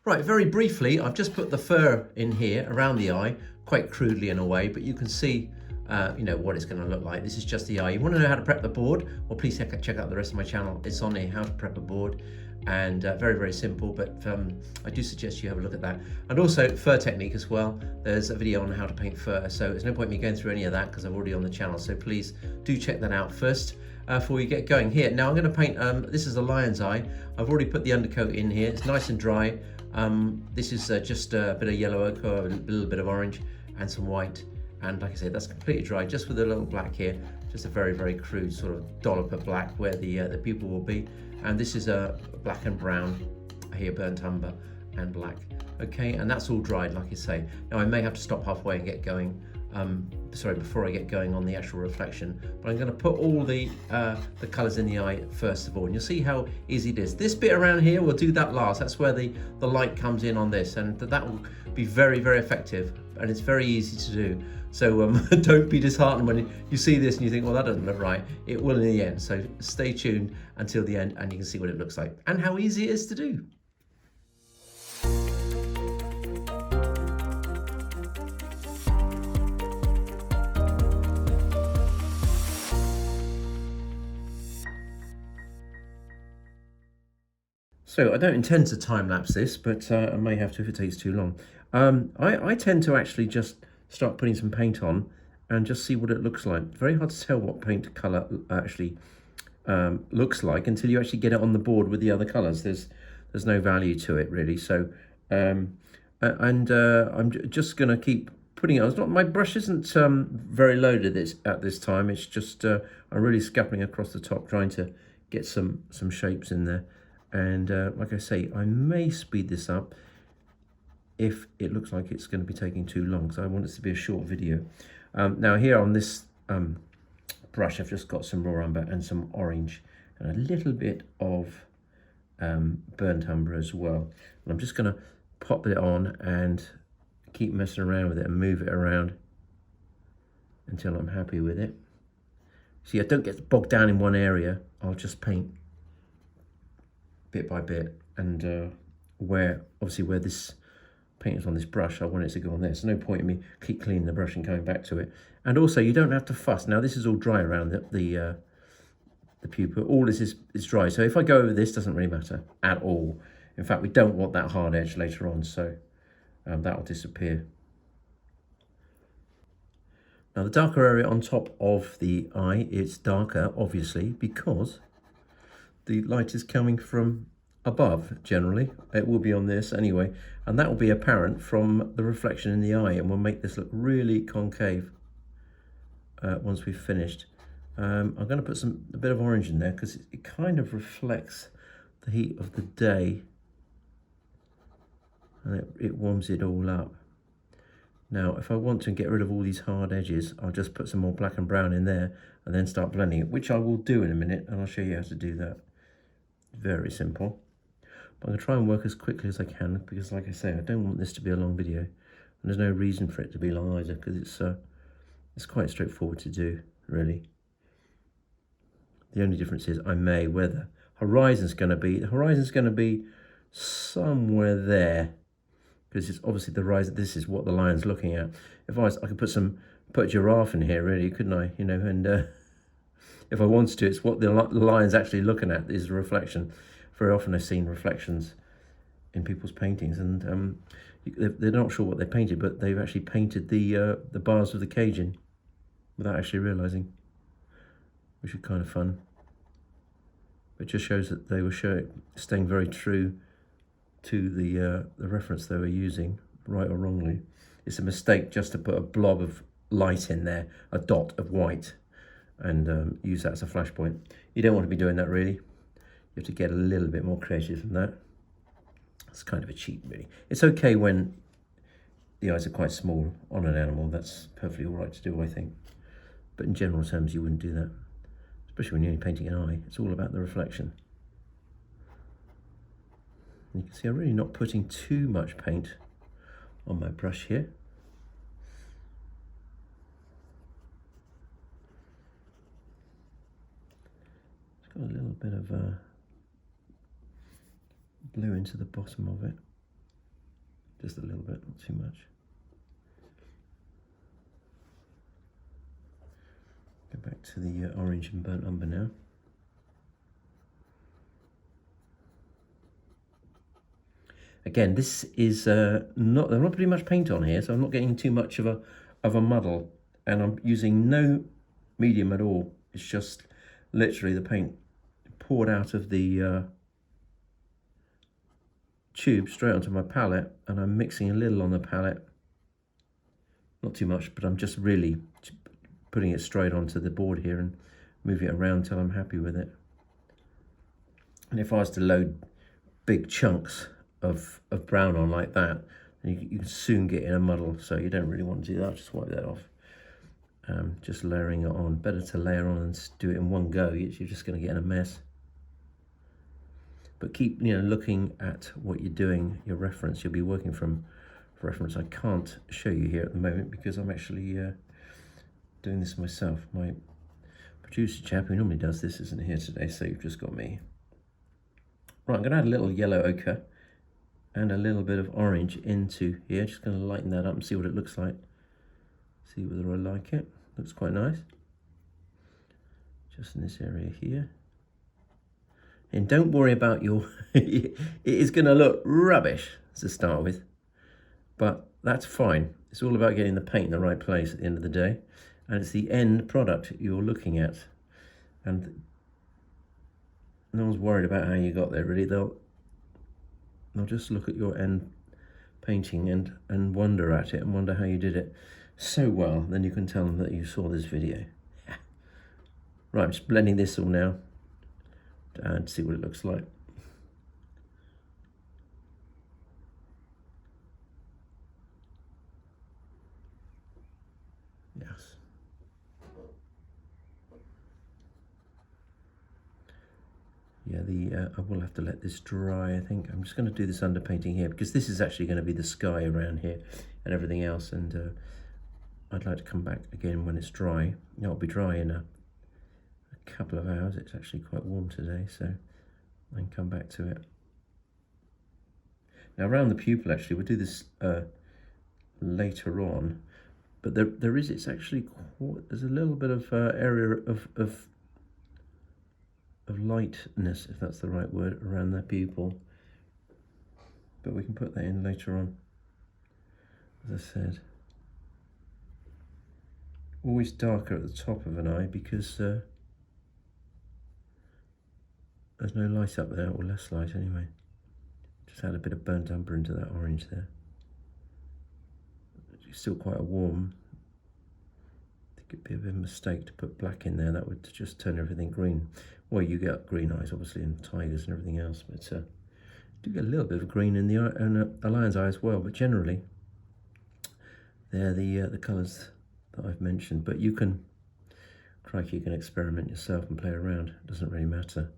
Right, very briefly, I've just put the fur in here around the eye, quite crudely in a way, but you can see what it's going to look like. This is just the eye. You want to know how to prep the board? Well, please check out the rest of my channel. It's on here, how to prep a board, and very, very simple, but I do suggest you have a look at that. And also fur technique as well. There's a video on how to paint fur, so there's no point me going through any of that because I've already on the channel, so please do check that out first. Before we get going. Here, now I'm going to paint, this is a lion's eye. I've already put the undercoat in here. It's nice and dry. This is just a bit of yellow ochre, a little bit of orange and some white. And like I said, that's completely dry, just with a little black here. Just a very, very crude sort of dollop of black where the pupil will be. And this is a black and brown here, burnt umber and black. Okay, and that's all dried, like I say. Now I may have to stop halfway and get going. Before I get going on the actual reflection, but I'm going to put all the colours in the eye first of all, and you'll see how easy it is. This bit around here, we'll do that last. That's where the light comes in on this, and that will be very, very effective, and it's very easy to do. So don't be disheartened when you see this and you think, well, that doesn't look right. It will in the end. So stay tuned until the end, and you can see what it looks like and how easy it is to do. So I don't intend to time-lapse this, but I may have to if it takes too long. I tend to actually just start putting some paint on and just see what it looks like. Very hard to tell what paint colour actually looks like until you actually get it on the board with the other colours. There's no value to it really. So I'm just going to keep putting it on. It's not, my brush isn't very loaded at this time. It's just I'm really scuppering across the top, trying to get some shapes in there. And like I say, I may speed this up if it looks like it's going to be taking too long, so I want this to be a short video. Now here on this brush, I've just got some raw umber and some orange and a little bit of burnt umber as well. And I'm just going to pop it on and keep messing around with it and move it around until I'm happy with it. See, I don't get bogged down in one area. I'll just paint bit by bit, and where this paint is on this brush, I want it to go on there. So no point in me keep cleaning the brush and coming back to it. And also, you don't have to fuss. Now this is all dry around the pupil. All this is dry. So if I go over this, doesn't really matter at all. In fact, we don't want that hard edge later on, so that will disappear. Now the darker area on top of the eye, it's darker obviously because the light is coming from above. Generally it will be on this anyway, and that will be apparent from the reflection in the eye, and we'll make this look really concave once we've finished. I'm going to put a bit of orange in there because it kind of reflects the heat of the day, and it warms it all up. Now if I want to get rid of all these hard edges, I'll just put some more black and brown in there and then start blending it, which I will do in a minute, and I'll show you how to do that. Very simple. But I'm going to try and work as quickly as I can because, like I say, I don't want this to be a long video, and there's no reason for it to be long either because it's quite straightforward to do, really. The only difference is where the horizon's going to be. The horizon's going to be somewhere there because it's obviously the horizon. This is what the lion's looking at. If I could put a giraffe in here, really, couldn't I? And if I wanted to, it's what the lion's actually looking at is the reflection. Very often I've seen reflections in people's paintings, and they're not sure what they painted, but they've actually painted the bars of the cage in without actually realising, which is kind of fun. It just shows that they were staying very true to the reference they were using, right or wrongly. It's a mistake just to put a blob of light in there, a dot of white, and use that as a flashpoint. You don't want to be doing that really. You have to get a little bit more creative than that. It's kind of a cheat really. It's okay when the eyes are quite small on an animal. That's perfectly all right to do, I think. But in general terms, you wouldn't do that, especially when you're only painting an eye. It's all about the reflection. And you can see I'm really not putting too much paint on my brush here. It's got a little bit of blue into the bottom of it. Just a little bit, not too much. Go back to the orange and burnt umber now. Again, this is not, I'm not putting much paint on here, so I'm not getting too much of a muddle, and I'm using no medium at all. It's just literally the paint poured out of the tube straight onto my palette, and I'm mixing a little on the palette, not too much, but I'm just really putting it straight onto the board here and moving it around till I'm happy with it. And if I was to load big chunks of brown on like that, then you can soon get in a muddle, so you don't really want to do that. Just wipe that off. Just layering it on. Better to layer on and do it in one go. You're just going to get in a mess. But keep, looking at what you're doing, your reference. You'll be working from reference. I can't show you here at the moment because I'm actually doing this myself. My producer chap who normally does this isn't here today, so you've just got me. Right, I'm going to add a little yellow ochre and a little bit of orange into here. Just going to lighten that up and see what it looks like. See whether I like it. Looks quite nice. Just in this area here. And don't worry about your, it is going to look rubbish to start with, but that's fine. It's all about getting the paint in the right place at the end of the day, and it's the end product you're looking at. And no one's worried about how you got there, really. They'll just look at your end painting and wonder at it and wonder how you did it so well. Then you can tell them that you saw this video. Right, I'm just blending this all now and see what it looks like. Yes. Yeah, I will have to let this dry, I think. I'm just going to do this underpainting here because this is actually going to be the sky around here and everything else, and I'd like to come back again when it's dry. It'll be dry in a couple of hours. It's actually quite warm today, so I can come back to it. Now around the pupil, actually, we'll do this later on, but it's actually quite, there's a little bit of area of lightness, if that's the right word, around the pupil, but we can put that in later on. As I said, always darker at the top of an eye because there's no light up there, or less light anyway. Just add a bit of burnt umber into that orange there. It's still quite a warm. I think it'd be a bit of a mistake to put black in there. That would just turn everything green. Well, you get green eyes, obviously, and tigers and everything else, but do get a little bit of green in the eye, and a lion's eye as well. But generally, they're the colours that I've mentioned. But you can, crikey, you can experiment yourself and play around. It doesn't really matter.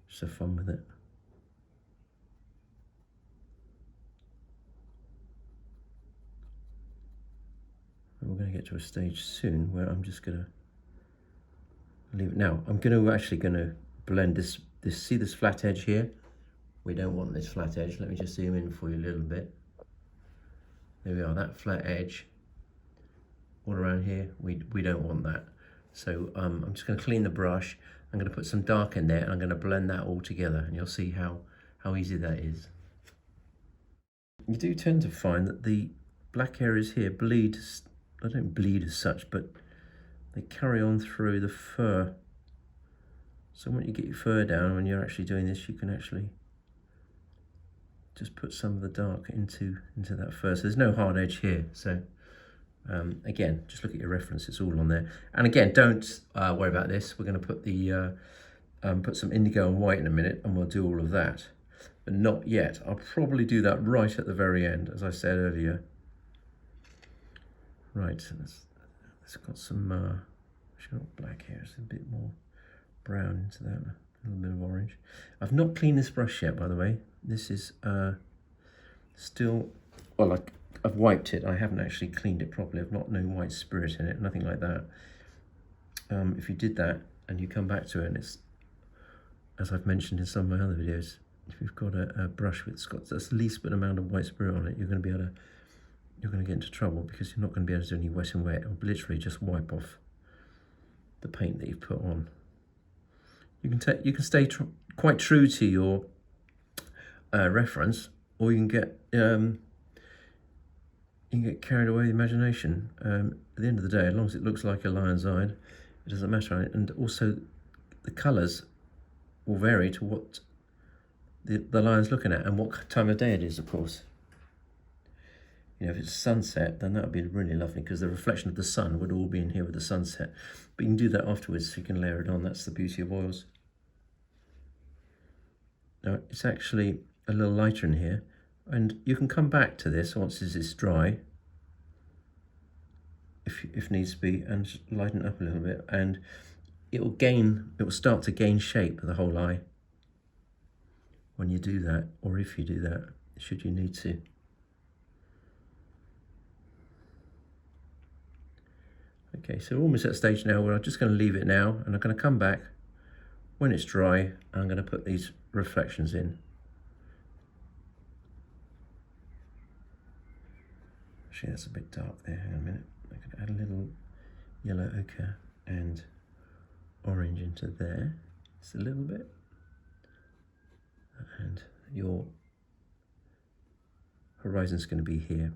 Just have fun with it. We're going to get to a stage soon where I'm just going to leave it. Now, I'm actually going to blend this. See this flat edge here? We don't want this flat edge. Let me just zoom in for you a little bit. There we are, that flat edge. All around here, we don't want that. So I'm just going to clean the brush. I'm going to put some dark in there and I'm going to blend that all together, and you'll see how easy that is. You do tend to find that the black areas here bleed. They don't bleed as such, but they carry on through the fur. So when you get your fur down, when you're actually doing this, you can actually just put some of the dark into that fur. So there's no hard edge here. So again, just look at your reference, it's all on there. And again, don't worry about this. We're going to put the put some indigo and white in a minute, and we'll do all of that, but not yet. I'll probably do that right at the very end, as I said earlier. Right, so it's got some actually not black here, it's a bit more brown into that, a little bit of orange. I've not cleaned this brush yet, by the way. This is still, well, I've wiped it. I haven't actually cleaned it properly. I've not no white spirit in it, nothing like that. If you did that and you come back to it, and it's, as I've mentioned in some of my other videos, if you've got a brush that's got the least bit amount of white spirit on it, you're going to get into trouble, because you're not going to be able to do any wet and wet. It'll literally just wipe off the paint that you've put on. You can stay quite true to your reference, or you can get carried away with imagination. At the end of the day, as long as it looks like a lion's eye, it doesn't matter. And also, the colours will vary to what the lion's looking at and what time of day it is, of course. You know, if it's sunset, then that would be really lovely, because the reflection of the sun would all be in here with the sunset. But you can do that afterwards, so you can layer it on. That's the beauty of oils. Now, it's actually a little lighter in here, and you can come back to this once this is dry, if needs be, and just lighten it up a little bit, and it will start to gain shape, the whole eye, when you do that, or if you do that, should you need to. Okay, so we're almost at a stage now where I'm just going to leave it now, and I'm going to come back when it's dry, and I'm going to put these reflections in. Actually, that's a bit dark there. Hang on a minute. I can add a little yellow ochre and orange into there, just a little bit, and your horizon's going to be here,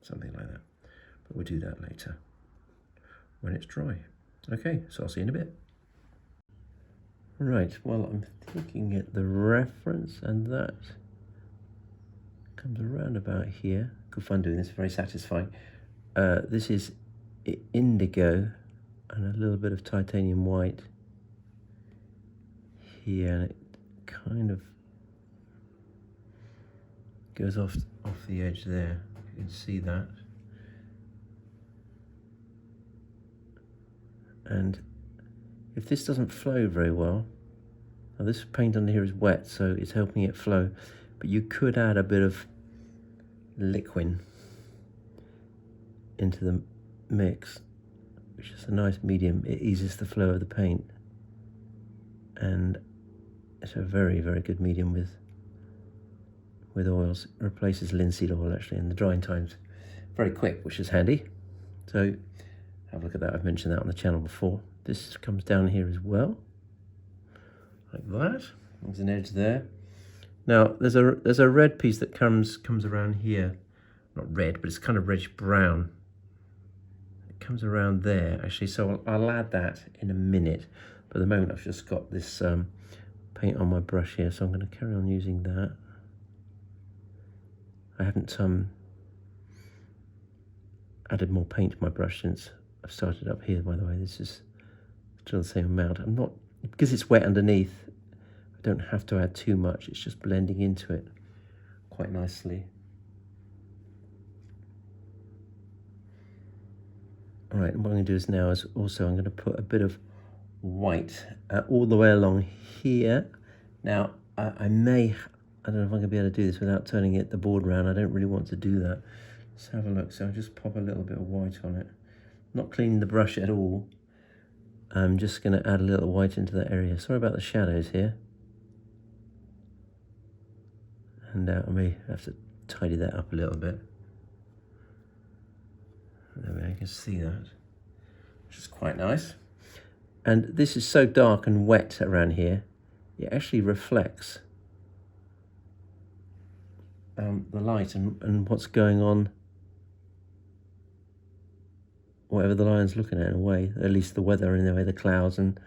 something like that. But we'll do that later when it's dry. Okay, so I'll see you in a bit. Right, well, I'm looking at the reference, and that comes around about here. Good fun doing this, very satisfying. This is indigo and a little bit of titanium white here, and it kind of goes off the edge there. You can see that. And if this doesn't flow very well, now this paint under here is wet, so it's helping it flow, but you could add a bit of liquid into the mix, which is a nice medium. It eases the flow of the paint, and it's a very, very good medium with oils. It replaces linseed oil actually, and the drying time's very quick, which is handy. So have a look at that. I've mentioned that on the channel before. This comes down here as well, like that. There's an edge there. Now there's a red piece that comes around here. Not red, but it's kind of reddish brown. It comes around there actually, so I'll add that in a minute. But at the moment I've just got this paint on my brush here, so I'm going to carry on using that. I haven't added more paint to my brush since I've started up here, by the way. This is still the same amount. I'm not, because it's wet underneath, I don't have to add too much. It's just blending into it quite nicely. All right, and what I'm going to do is now is also I'm going to put a bit of white all the way along here. Now, I don't know if I'm going to be able to do this without turning the board around. I don't really want to do that. Let's have a look. So I'll just pop a little bit of white on it. Not cleaning the brush at all. I'm just going to add a little white into that area. Sorry about the shadows here. And I may have to tidy that up a little bit. There we go, you can see that, which is quite nice. And this is so dark and wet around here, it actually reflects the light and what's going on, whatever the lion's looking at in a way, at least the weather in a way, the clouds, and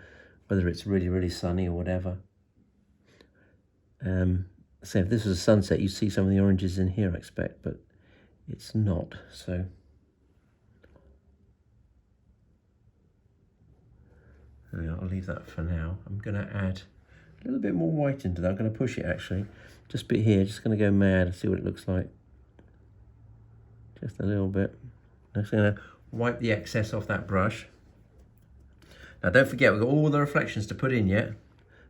whether it's really, really sunny or whatever. So if this was a sunset, you'd see some of the oranges in here, I expect, but it's not, so. I'll leave that for now. I'm going to add a little bit more white into that. I'm going to push it actually. Just a bit here, just going to go mad and see what it looks like. Just a little bit. I'm just going to wipe the excess off that brush. Now don't forget, we've got all the reflections to put in yet.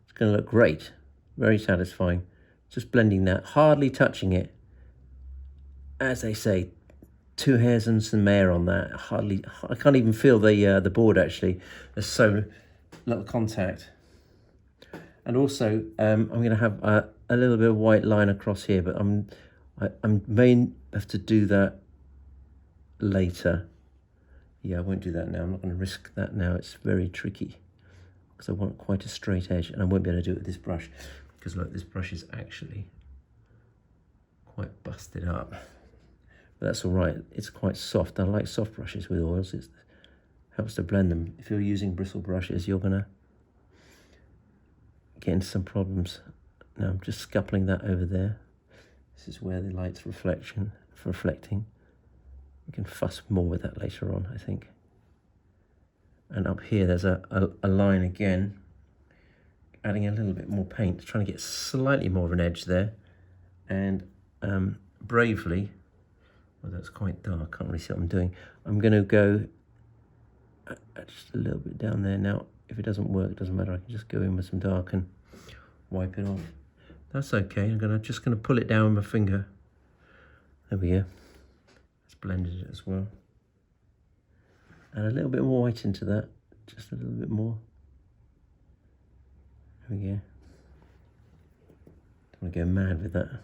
It's going to look great. Very satisfying. Just blending that, hardly touching it. As they say, 2 hairs and some hair on that. Hardly, I can't even feel the board actually. There's so little contact. And also, I'm going to have a little bit of white line across here, but I may have to do that later. Yeah, I won't do that now. I'm not going to risk that now. It's very tricky because I want quite a straight edge, and I won't be able to do it with this brush because look, this brush is actually quite busted up. But that's all right. It's quite soft. I like soft brushes with oils. It helps to blend them. If you're using bristle brushes, you're going to get into some problems. Now I'm just scuppling that over there. This is where the light's reflecting. We can fuss more with that later on, I think. And up here there's a line again, adding a little bit more paint, trying to get slightly more of an edge there. And bravely, well, that's quite dark, can't really see what I'm doing. I'm going to go just a little bit down there. Now, if it doesn't work, it doesn't matter. I can just go in with some dark and wipe it off. That's okay. I'm just going to pull it down with my finger. There we go. It's blended it as well. And a little bit more white into that. Just a little bit more. There we go. Don't want to go mad with that.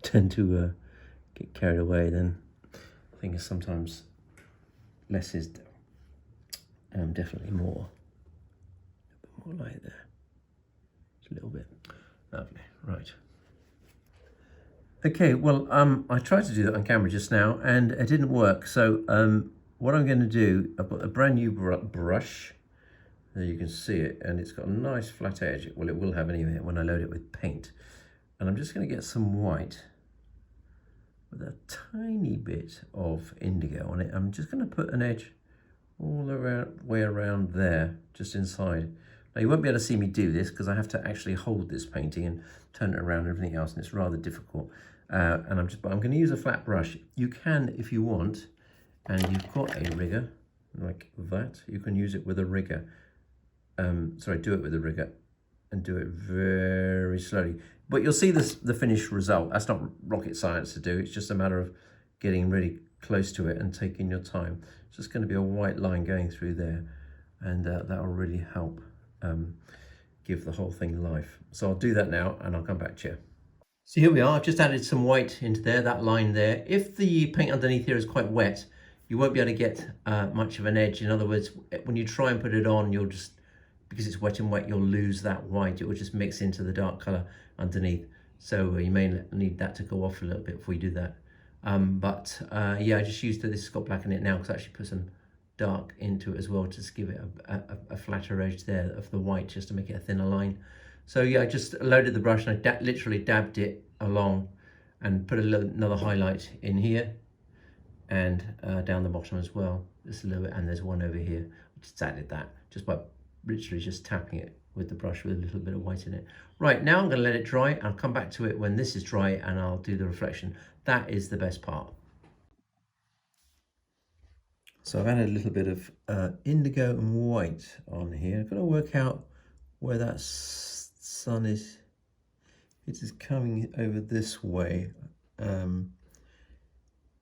Tend to get carried away then. I think it's sometimes less is definitely more. A bit more light there. Just a little bit. Lovely, right. Okay, well, I tried to do that on camera just now and it didn't work. So what I'm going to do, I've got a brand new brush. There you can see it, and it's got a nice flat edge. Well, it will have anyway when I load it with paint. And I'm just going to get some white with a tiny bit of indigo on it. I'm just going to put an edge all the way around there, just inside. Now you won't be able to see me do this because I have to actually hold this painting and turn it around and everything else, and it's rather difficult. But I'm going to use a flat brush. You can, if you want, and you've got a rigger like that, you can use it with a rigger. Do it with a rigger and do it very slowly. But you'll see the finished result. That's not rocket science to do. It's just a matter of getting really close to it and taking your time. It's just going to be a white line going through there, and that will really help give the whole thing life. So I'll do that now and I'll come back to you. So here we are. I've just added some white into there, that line there. If the paint underneath here is quite wet, you won't be able to get much of an edge. In other words, when you try and put it on, you'll just, because it's wet and wet, you'll lose that white. It will just mix into the dark color underneath. So you may need that to go off a little bit before you do that. Yeah, I just used this has got black in it now because I actually put some dark into it as well, to just give it a flatter edge there of the white, just to make it a thinner line. So yeah, I just loaded the brush and I literally dabbed it along and put another highlight in here and down the bottom as well, just a little bit, and there's one over here. I just added that just by literally just tapping it with the brush with a little bit of white in it. Right, now I'm going to let it dry. I'll come back to it when this is dry and I'll do the reflection. That is the best part. So I've added a little bit of indigo and white on here. I've got to work out where that sun is. It is coming over this way.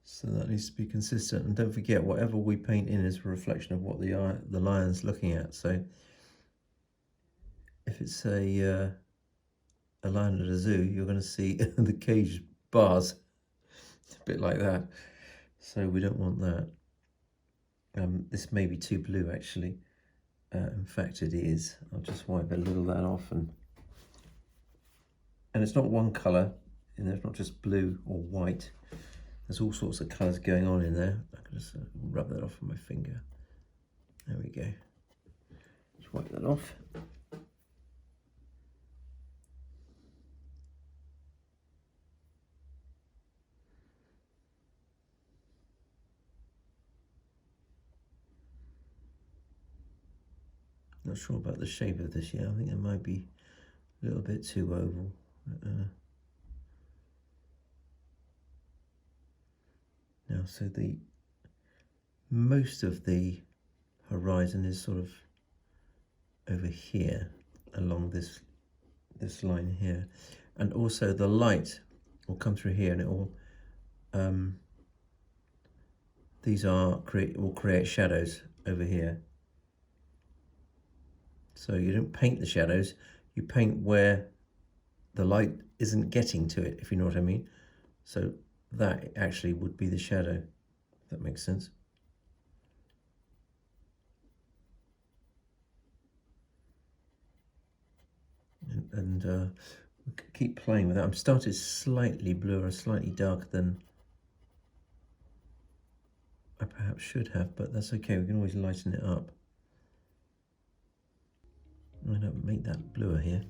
So that needs to be consistent. And don't forget, whatever we paint in is a reflection of what the lion's looking at. So if it's a lion at a zoo, you're going to see the cage bars. It's a bit like that. So we don't want that. This may be too blue actually. In fact it is. I'll just wipe a little of that off, and it's not one colour, and there's not just blue or white. There's all sorts of colours going on in there. I can just rub that off with my finger. There we go. Just wipe that off. Not sure about the shape of this yet. I think it might be a little bit too oval. Now, so most of the horizon is sort of over here along this line here, and also the light will come through here, and it will will create shadows over here. So you don't paint the shadows, you paint where the light isn't getting to it, if you know what I mean. So that actually would be the shadow, if that makes sense. And keep playing with that. I'm started slightly bluer, slightly darker than I perhaps should have, but that's okay. We can always lighten it up. I'm going to make that bluer here.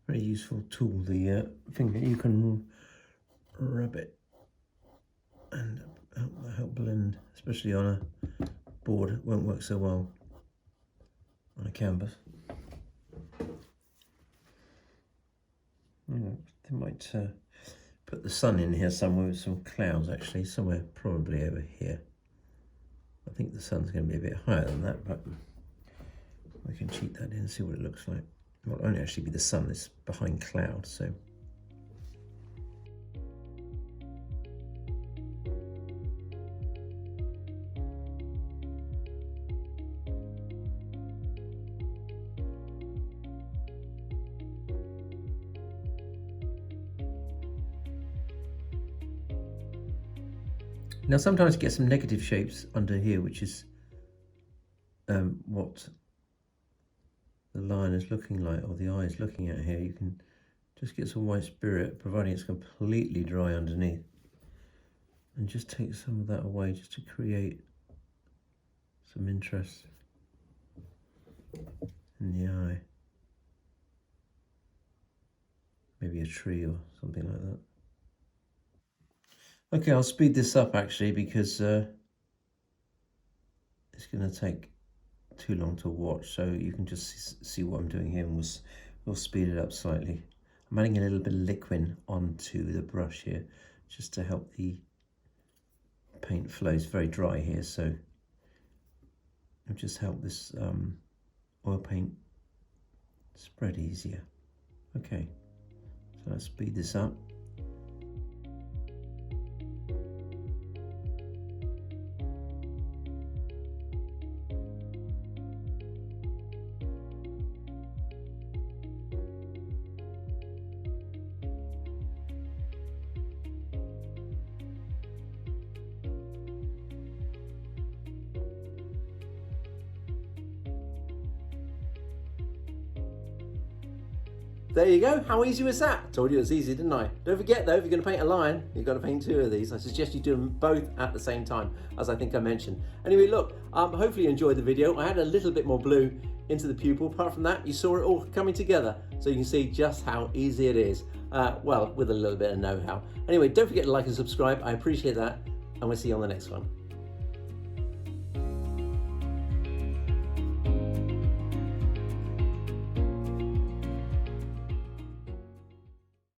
Very useful tool, the finger. You can rub it and help blend, especially on a board. It won't work so well on a canvas. They might put the sun in here somewhere with some clouds, actually, somewhere probably over here. I think the sun's going to be a bit higher than that, but we can cheat that in and see what it looks like. It won't only actually be the sun, it's behind clouds, so. Now sometimes you get some negative shapes under here, which is what the line is looking like, or the eye is looking at here. You can just get some white spirit, providing it's completely dry underneath, and just take some of that away just to create some interest in the eye. Maybe a tree or something like that. Okay, I'll speed this up actually, because it's going to take too long to watch, so you can just see what I'm doing here, and we'll speed it up slightly. I'm adding a little bit of liquid onto the brush here just to help the paint flow. It's very dry here, so it'll just help this oil paint spread easier. Okay, so let's speed this up. There you go. How easy was that? Told you it was easy, didn't I? Don't forget though, if you're going to paint a lion, you've got to paint two of these. I suggest you do them both at the same time, as I think I mentioned. Anyway, look, hopefully you enjoyed the video. I had a little bit more blue into the pupil. Apart from that, you saw it all coming together, so you can see just how easy it is. Well, with a little bit of know-how. Anyway, don't forget to like and subscribe. I appreciate that, and we'll see you on the next one.